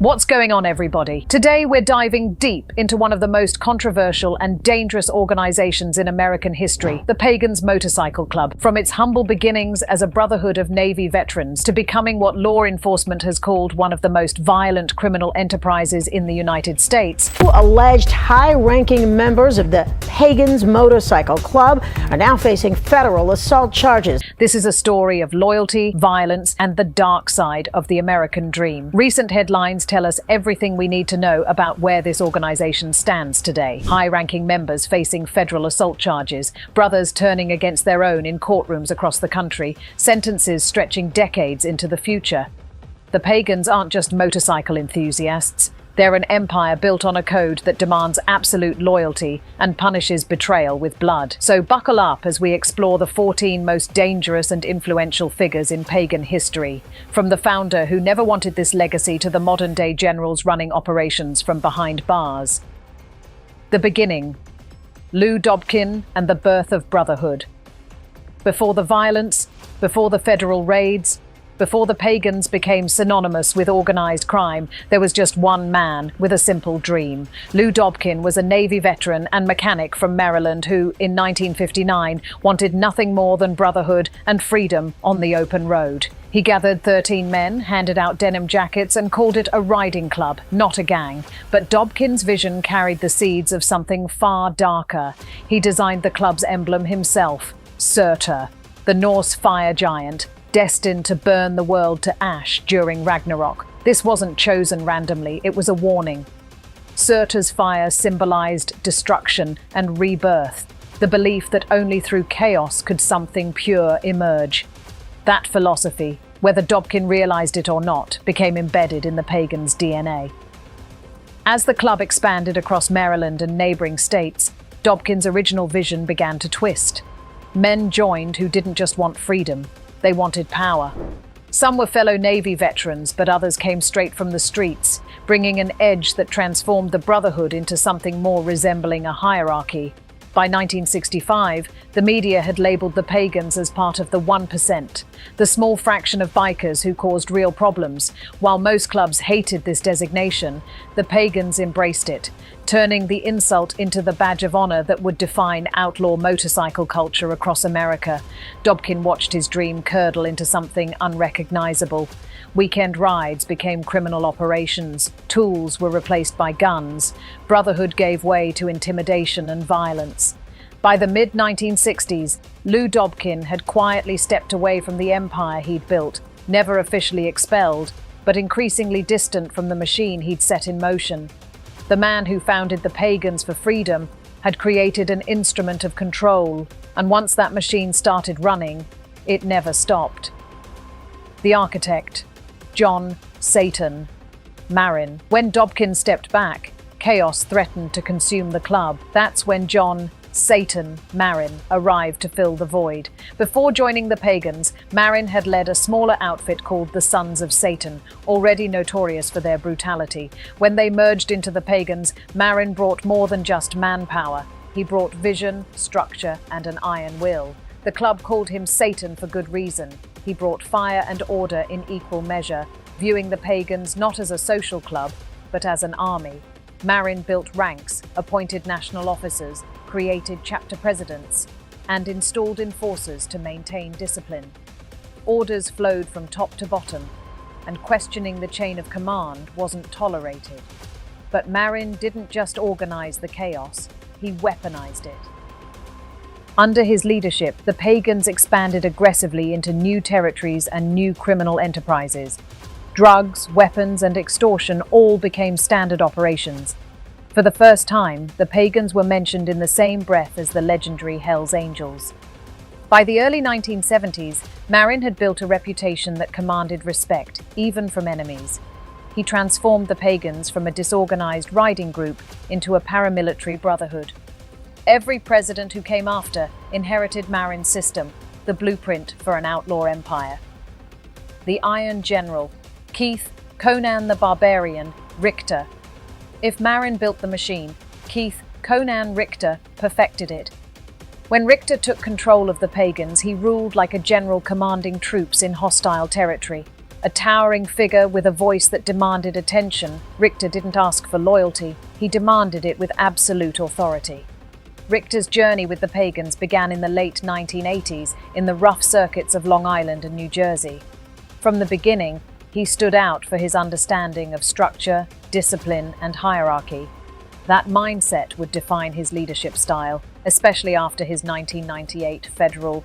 What's going on, everybody? Today we're diving deep into one of the most controversial and dangerous organizations in American history, the Pagans Motorcycle Club. From its humble beginnings as a brotherhood of Navy veterans to becoming what law enforcement has called one of the most violent criminal enterprises in the United States. Two alleged high-ranking members of the Pagans Motorcycle Club are now facing federal assault charges. This is a story of loyalty, violence, and the dark side of the American dream. Recent headlines tell us everything we need to know about where this organization stands today. High-ranking members facing federal assault charges, brothers turning against their own in courtrooms across the country, sentences stretching decades into the future. The Pagans aren't just motorcycle enthusiasts. They're an empire built on a code that demands absolute loyalty and punishes betrayal with blood. So buckle up as we explore the 14 most dangerous and influential figures in pagan history, from the founder who never wanted this legacy to the modern-day generals running operations from behind bars. The beginning. Lou Dobkin and the birth of brotherhood. Before the violence, before the federal raids, before the Pagans became synonymous with organized crime, there was just one man with a simple dream. Lou Dobkin was a Navy veteran and mechanic from Maryland who, in 1959, wanted nothing more than brotherhood and freedom on the open road. He gathered 13 men, handed out denim jackets, and called it a riding club, not a gang. But Dobkin's vision carried the seeds of something far darker. He designed the club's emblem himself, Surtr, the Norse fire giant, destined to burn the world to ash during Ragnarok. This wasn't chosen randomly, it was a warning. Surtr's fire symbolized destruction and rebirth, the belief that only through chaos could something pure emerge. That philosophy, whether Dobkin realized it or not, became embedded in the Pagans' DNA. As the club expanded across Maryland and neighboring states, Dobkin's original vision began to twist. Men joined who didn't just want freedom, they wanted power. Some were fellow Navy veterans, but others came straight from the streets, bringing an edge that transformed the brotherhood into something more resembling a hierarchy. By 1965, the media had labeled the Pagans as part of the 1%, the small fraction of bikers who caused real problems. While most clubs hated this designation, the Pagans embraced it, turning the insult into the badge of honor that would define outlaw motorcycle culture across America. Dobkin watched his dream curdle into something unrecognizable. Weekend rides became criminal operations, tools were replaced by guns, brotherhood gave way to intimidation and violence. By the mid-1960s, Lou Dobkin had quietly stepped away from the empire he'd built, never officially expelled, but increasingly distant from the machine he'd set in motion. The man who founded the Pagans for freedom had created an instrument of control, and once that machine started running, it never stopped. The architect, John Satan Marin. When Dobkin stepped back, chaos threatened to consume the club. That's when John Satan Marin arrived to fill the void. Before joining the Pagans, Marin had led a smaller outfit called the Sons of Satan, already notorious for their brutality. When they merged into the Pagans, Marin brought more than just manpower. He brought vision, structure, and an iron will. The club called him Satan for good reason. He brought fire and order in equal measure, viewing the Pagans not as a social club, but as an army. Marin built ranks, appointed national officers, created chapter presidents, and installed enforcers to maintain discipline. Orders flowed from top to bottom, and questioning the chain of command wasn't tolerated. But Marin didn't just organize the chaos, he weaponized it. Under his leadership, the Pagans expanded aggressively into new territories and new criminal enterprises. Drugs, weapons, and extortion all became standard operations. For the first time, the Pagans were mentioned in the same breath as the legendary Hells Angels. By the early 1970s, Marin had built a reputation that commanded respect, even from enemies. He transformed the Pagans from a disorganized riding group into a paramilitary brotherhood. Every president who came after inherited Marin's system, the blueprint for an outlaw empire. The Iron General, Keith, Conan the Barbarian, Richter. If Marin built the machine, Keith, Conan, Richter perfected it. When Richter took control of the Pagans, he ruled like a general commanding troops in hostile territory. A towering figure with a voice that demanded attention, Richter didn't ask for loyalty, he demanded it with absolute authority. Richter's journey with the Pagans began in the late 1980s in the rough circuits of Long Island and New Jersey. From the beginning, he stood out for his understanding of structure, discipline, and hierarchy. That mindset would define his leadership style, especially after his 1998 federal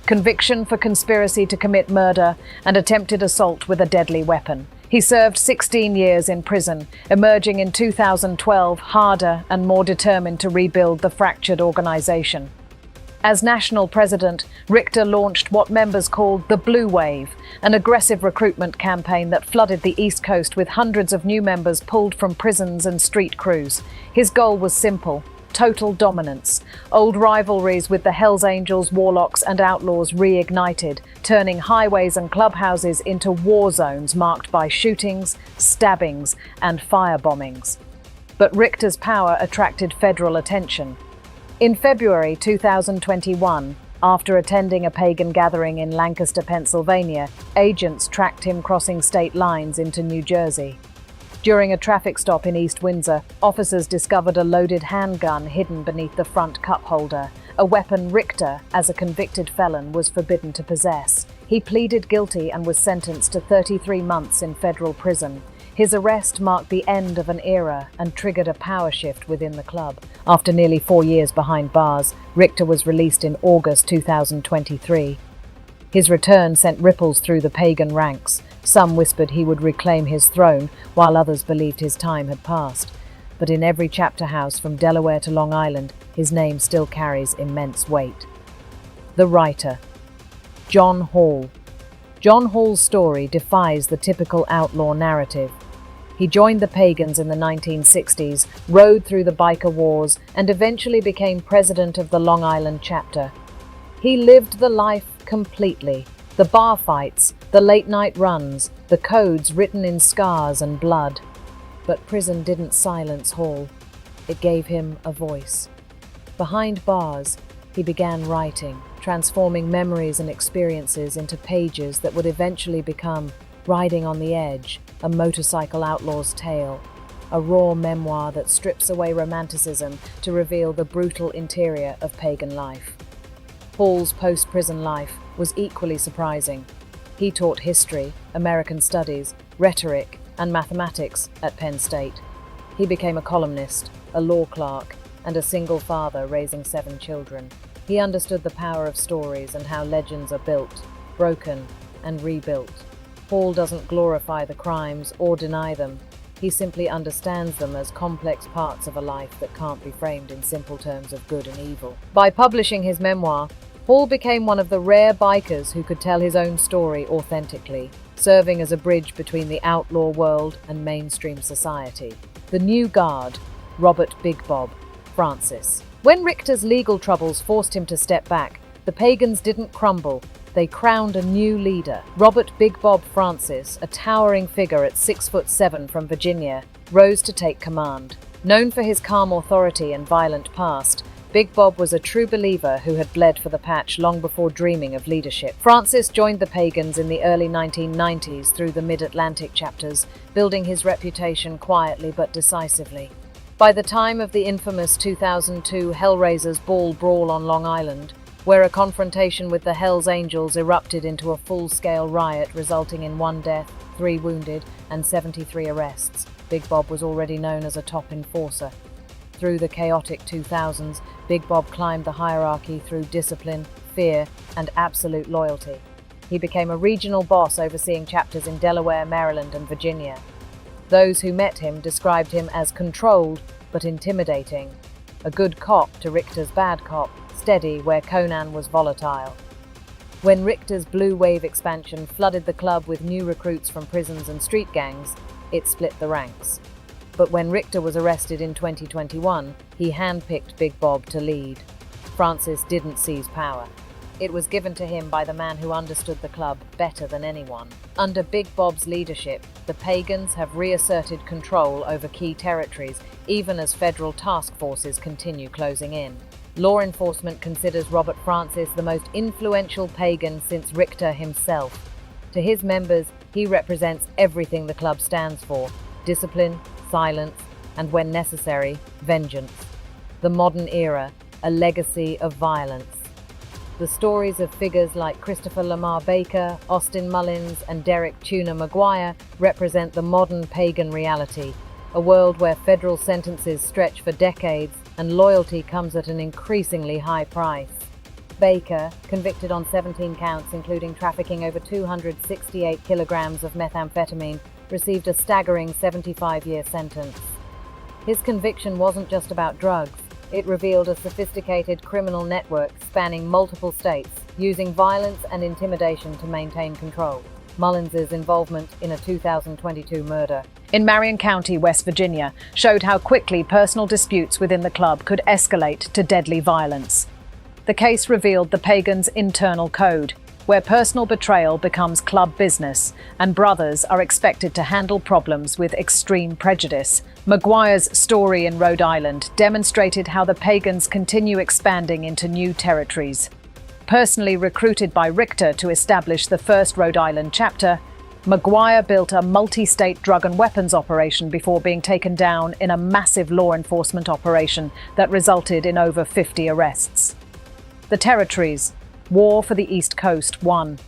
conviction for conspiracy to commit murder and attempted assault with a deadly weapon. He served 16 years in prison, emerging in 2012 harder and more determined to rebuild the fractured organization. As national president, Richter launched what members called the Blue Wave, an aggressive recruitment campaign that flooded the East Coast with hundreds of new members pulled from prisons and street crews. His goal was simple: total dominance. Old rivalries with the Hells Angels, Warlocks, and Outlaws reignited, turning highways and clubhouses into war zones marked by shootings, stabbings, and firebombings. But Richter's power attracted federal attention. In February 2021, after attending a pagan gathering in Lancaster, Pennsylvania, agents tracked him crossing state lines into New Jersey. During a traffic stop in East Windsor, officers discovered a loaded handgun hidden beneath the front cup holder, a weapon Richter, as a convicted felon, was forbidden to possess. He pleaded guilty and was sentenced to 33 months in federal prison. His arrest marked the end of an era and triggered a power shift within the club. After nearly 4 years behind bars, Richter was released in August 2023. His return sent ripples through the pagan ranks. Some whispered he would reclaim his throne, while others believed his time had passed. But in every chapter house from Delaware to Long Island, his name still carries immense weight. The writer, John Hall. John Hall's story defies the typical outlaw narrative. He joined the Pagans in the 1960s, rode through the biker wars, and eventually became president of the Long Island chapter. He lived the life completely. The bar fights, the late-night runs, the codes written in scars and blood. But prison didn't silence Hall. It gave him a voice. Behind bars, he began writing, transforming memories and experiences into pages that would eventually become Riding on the Edge, a motorcycle outlaw's tale, a raw memoir that strips away romanticism to reveal the brutal interior of pagan life. Hall's post-prison life was equally surprising. He taught history, American studies, rhetoric, and mathematics at Penn State. He became a columnist, a law clerk, and a single father raising 7 children. He understood the power of stories and how legends are built, broken, and rebuilt. Hall doesn't glorify the crimes or deny them. He simply understands them as complex parts of a life that can't be framed in simple terms of good and evil. By publishing his memoir, Hall became one of the rare bikers who could tell his own story authentically, serving as a bridge between the outlaw world and mainstream society. The new guard, Robert Big Bob Francis. When Richter's legal troubles forced him to step back, the Pagans didn't crumble. They crowned a new leader. Robert Big Bob Francis, a towering figure at 6'7" from Virginia, rose to take command. Known for his calm authority and violent past, Big Bob was a true believer who had bled for the patch long before dreaming of leadership. Francis joined the Pagans in the early 1990s through the Mid-Atlantic chapters, building his reputation quietly but decisively. By the time of the infamous 2002 Hellraisers Ball brawl on Long Island, where a confrontation with the Hells Angels erupted into a full-scale riot resulting in 1 death, 3 wounded, and 73 arrests, Big Bob was already known as a top enforcer. Through the chaotic 2000s, Big Bob climbed the hierarchy through discipline, fear, and absolute loyalty. He became a regional boss overseeing chapters in Delaware, Maryland, and Virginia. Those who met him described him as controlled but intimidating, a good cop to Richter's bad cop, steady where Conan was volatile. When Richter's Blue Wave expansion flooded the club with new recruits from prisons and street gangs, it split the ranks. But when Richter was arrested in 2021, he handpicked Big Bob to lead. Francis didn't seize power. It was given to him by the man who understood the club better than anyone. Under Big Bob's leadership, the Pagans have reasserted control over key territories, even as federal task forces continue closing in. Law enforcement considers Robert Francis the most influential pagan since Richter himself. To his members, He represents everything the club stands for: discipline, silence, and when necessary, vengeance. The modern era, a legacy of violence. The stories of figures like Christopher Lamar Baker, Austin Mullins, and Derek Tuna Maguire represent the modern pagan reality, a world where federal sentences stretch for decades and loyalty comes at an increasingly high price. Baker, convicted on 17 counts including trafficking over 268 kilograms of methamphetamine, received a staggering 75-year sentence. His conviction wasn't just about drugs. It revealed a sophisticated criminal network spanning multiple states, using violence and intimidation to maintain control. Mullins's involvement in a 2022 murder in Marin County, West Virginia, showed how quickly personal disputes within the club could escalate to deadly violence. The case revealed the Pagans' internal code, where personal betrayal becomes club business, and brothers are expected to handle problems with extreme prejudice. Maguire's story in Rhode Island demonstrated how the Pagans continue expanding into new territories. Personally recruited by Richter to establish the first Rhode Island chapter, Maguire built a multi-state drug and weapons operation before being taken down in a massive law enforcement operation that resulted in over 50 arrests. The territories. War for the East Coast. 1.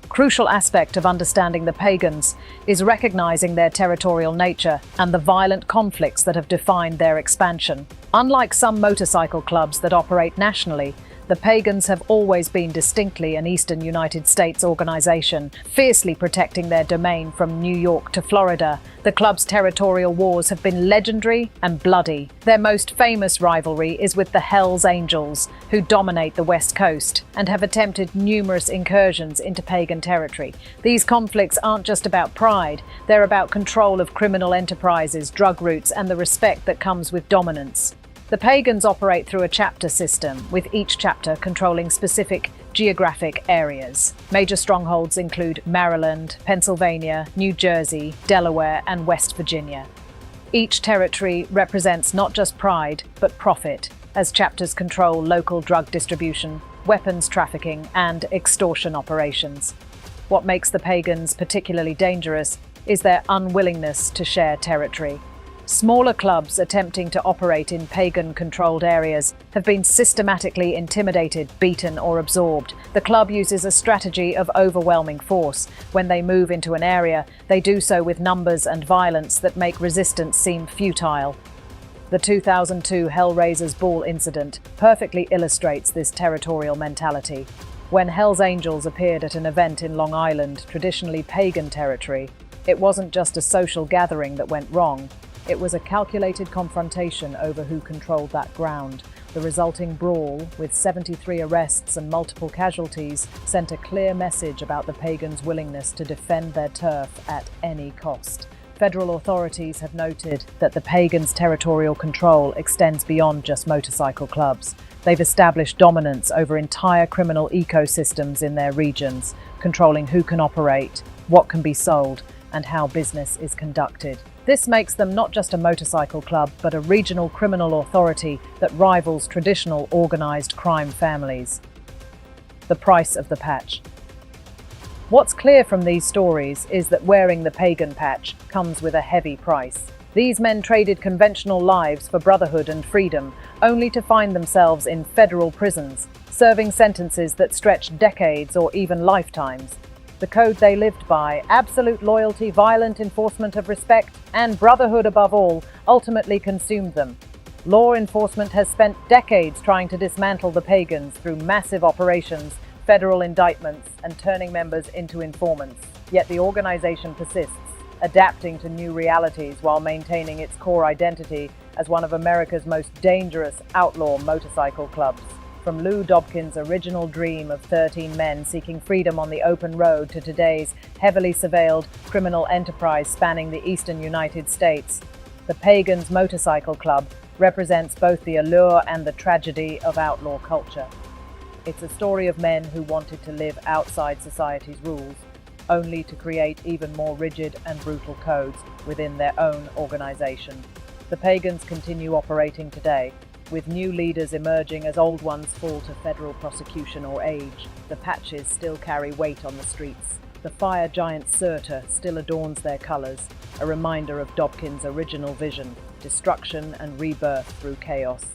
Crucial aspect of understanding the Pagans is recognizing their territorial nature and the violent conflicts that have defined their expansion. Unlike some motorcycle clubs that operate nationally, the Pagans have always been distinctly an Eastern United States organization, fiercely protecting their domain from New York to Florida. The club's territorial wars have been legendary and bloody. Their most famous rivalry is with the Hells Angels, who dominate the West Coast and have attempted numerous incursions into pagan territory. These conflicts aren't just about pride, they're about control of criminal enterprises, drug routes, and the respect that comes with dominance. The Pagans operate through a chapter system, with each chapter controlling specific geographic areas. Major strongholds include Maryland, Pennsylvania, New Jersey, Delaware, and West Virginia. Each territory represents not just pride, but profit, as chapters control local drug distribution, weapons trafficking, and extortion operations. What makes the Pagans particularly dangerous is their unwillingness to share territory. Smaller clubs attempting to operate in pagan-controlled areas have been systematically intimidated, beaten, or absorbed. The club uses a strategy of overwhelming force. When they move into an area, they do so with numbers and violence that make resistance seem futile. The 2002 Hellraiser's Ball incident perfectly illustrates this territorial mentality. When Hell's Angels appeared at an event in Long Island, traditionally pagan territory, it wasn't just a social gathering that went wrong. It was a calculated confrontation over who controlled that ground. The resulting brawl, with 73 arrests and multiple casualties, sent a clear message about the Pagans' willingness to defend their turf at any cost. Federal authorities have noted that the Pagans' territorial control extends beyond just motorcycle clubs. They've established dominance over entire criminal ecosystems in their regions, controlling who can operate, what can be sold, and how business is conducted. This makes them not just a motorcycle club, but a regional criminal authority that rivals traditional organized crime families. The price of the patch. What's clear from these stories is that wearing the pagan patch comes with a heavy price. These men traded conventional lives for brotherhood and freedom, only to find themselves in federal prisons, serving sentences that stretched decades or even lifetimes. The code they lived by, absolute loyalty, violent enforcement of respect, and brotherhood above all, ultimately consumed them. Law enforcement has spent decades trying to dismantle the Pagans through massive operations, federal indictments, and turning members into informants. Yet the organization persists, adapting to new realities while maintaining its core identity as one of America's most dangerous outlaw motorcycle clubs. From Lou Dobkin's original dream of 13 men seeking freedom on the open road to today's heavily surveilled criminal enterprise spanning the eastern United States, the Pagans Motorcycle Club represents both the allure and the tragedy of outlaw culture. It's a story of men who wanted to live outside society's rules, only to create even more rigid and brutal codes within their own organization. The Pagans continue operating today, with new leaders emerging as old ones fall to federal prosecution or age. The patches still carry weight on the streets, The fire giant Surtr still adorns their colors, a reminder of Dobkin's original vision, destruction and rebirth through chaos.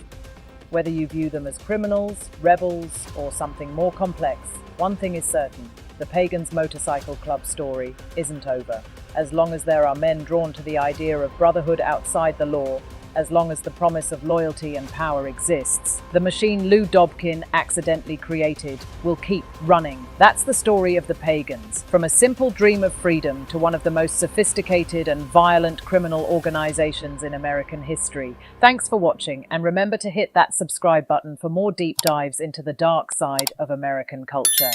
Whether you view them as criminals, rebels, or something more complex, one thing is certain: the Pagans Motorcycle Club story isn't over. As long as there are men drawn to the idea of brotherhood outside the law, as long as the promise of loyalty and power exists, the machine Lou Dobkin accidentally created will keep running. That's the story of the Pagans, from a simple dream of freedom to one of the most sophisticated and violent criminal organizations in American history. Thanks for watching, and remember to hit that subscribe button for more deep dives into the dark side of American culture.